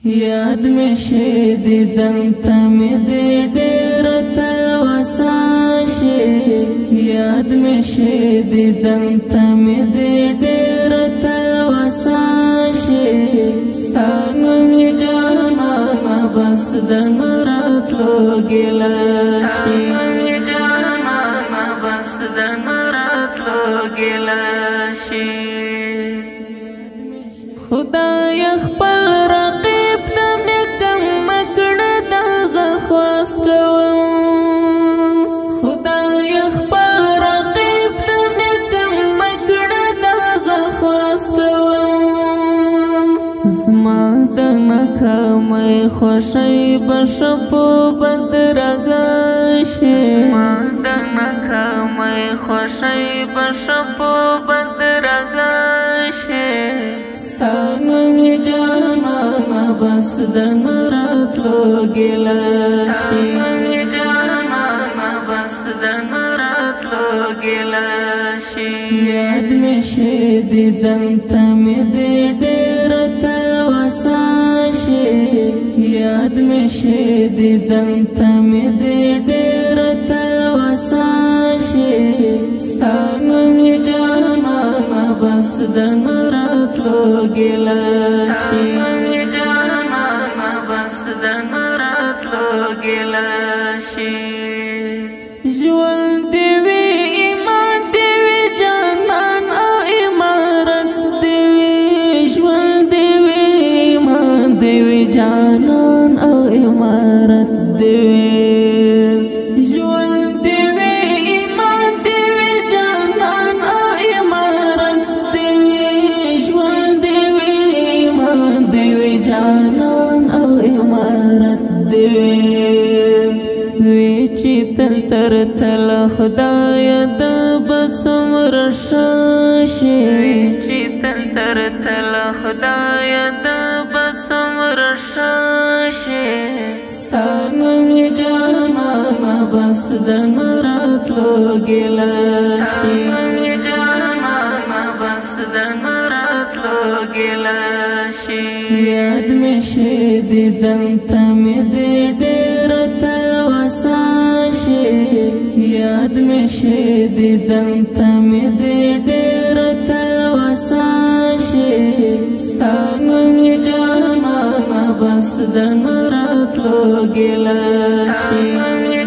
یاد می شي دیدن ته می دې ډېر تلوسه شي یاد می شي دیدن ته می دې ډېر تلوسه شي ستا نوم جانانه بس د نه راتلو ګیله شي جانانه بس د نه راتلو ګیله شي خدای خپل رقیب ته مې کم کړه دغه خواست کوم خدای خپل رقیب ته مې کم کړه دغه خواست کوم زما د ناکامۍ خوښۍ به ښه په بدرګه شي زما د ناکامۍ خوښۍ به ښه په بدرګه شي ستا نوم جانانه بس د نه راتلو ګیله شي جانانه بس د نه راتلو ګیله شي یاد می شي دیدن ته مې دې ډېر تلوسه شي یاد می شي دیدن ته مې دې ډېر تلوسه شي ستا نوم جانانه بس د نه راتلو ګیله شي جانانه بس د نه راتلو ګیله شي ژوند دې وي ایمان دې وي جانان او عمارت دې وي ژوند دې وي ایمان دې وي جانان او عمارت دې وي ژوند دې وي ایمان دې وي جانان او عمارت دې وي ژوند دې وي ایمان دې وي جانان او عمارت دې وي چې تل تر تل خدای د بڅومره شاشي چې تل تر تل خدای د بڅومره شاشي ستا نوم جانانه بس د نه راتلو ګیله شي جانانه بس د نه راتلو ګیله شي یاد می شي دیدن ته مې دې ډېر تلوسه شي یاد می شي دیدن ته مې دې ډېر تلوسه شي ستا نوم جانانه بس د نه راتلو ګیله شي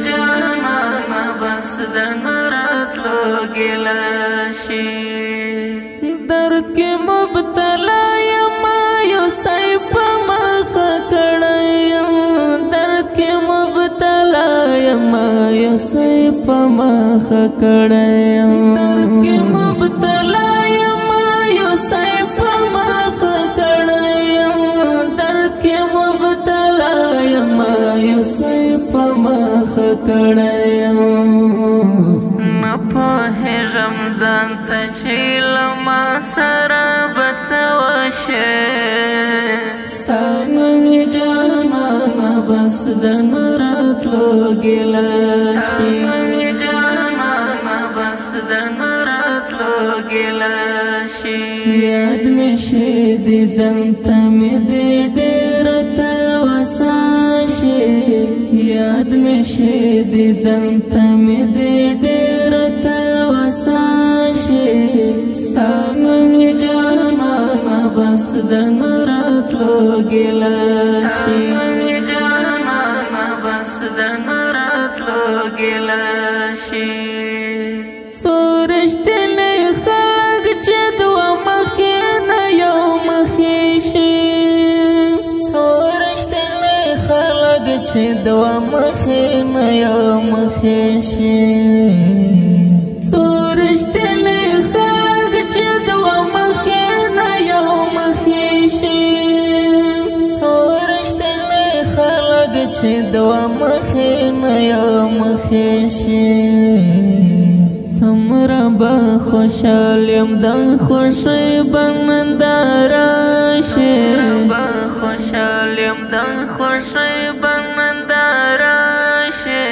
جانانه بس د نه راتلو ګیله شي درد کې مبتلا یم یوسۍ په مخه کړی یم درد کې مبتلا یم یوسۍ په مخه کړی یم درد کې مبتلا یم یوسۍ په مخه کړی یم درد کې مبتلا یم یوسۍ په مخه کړی یم نه پوهېږم ځان ته چې له ما سره به څه وشي ستا نوم جانانه بس د نه راتلو ګیله شي جانانه بس د نه راتلو ګیله شي یاد می شي دیدن ته مې دې ډېر تلوسه شي یاد می شي دیدن ته مې دې ډېر تلوسه شي ستا نوم جانانه بس د نه راتلو ګیله شي جانانه بس د نه راتلو ګیله شي څو رښتیني خلک چې دوه مخې نه یو مخې شي څو رښتیني خلک چې دوه مخې نه یو مخې شي څو رښتیني خلک چې دوه مخې نه یو مخې شي څو رښتیني خلک چې دوه مخې نه یو مخې شي څومره به خوشحال یم د خوښۍ به ننداره شي خوشحال یم د خوښۍ به ننداره شي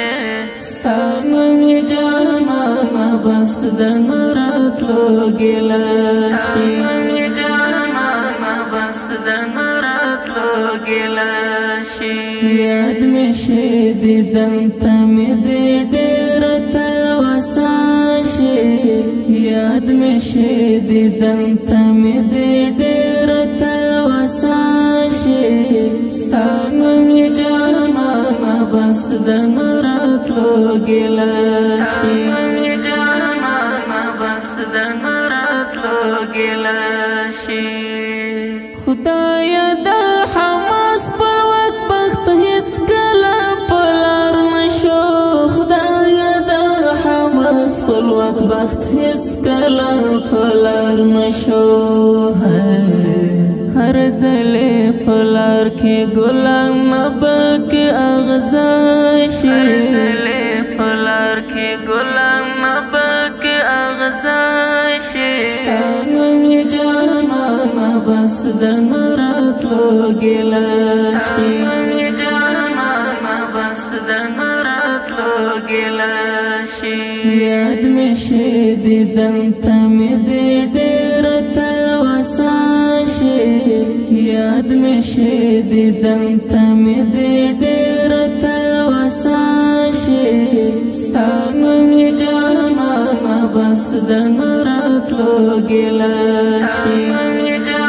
ستا نوم جانانه بس د نه راتلو ګیله شي جانانه بس د نه راتلو ګیله ګیله شي یاد مې شي دیدن ته مې دې ډېره تلوسه شي یاد مې شي دیدن ته مې دې ډېره تلوسه شي ستا نوم یې جانانه بس د نه راتلو ګیله شي خدایا دا حماس پر وخت بخت هیڅ کله پلار نشو خدایا دا حماس پر وخت بخت هیڅ کله پلار نشو هر ځلې پلار کې ګلان نه بلکې اغزا شي هر ځلې پلار کې ګلان نه بلکې اغزا شي ستا نوم یې جانانه بس د نه راتلو ګیله شي یاد مې شي دیدن ته مې دې ډېره تلوسه شي یاد مې شي دیدن ته مې دې ډېره تلوسه شي ستا نوم یې جانانه بس د نه راتلو ګیله شي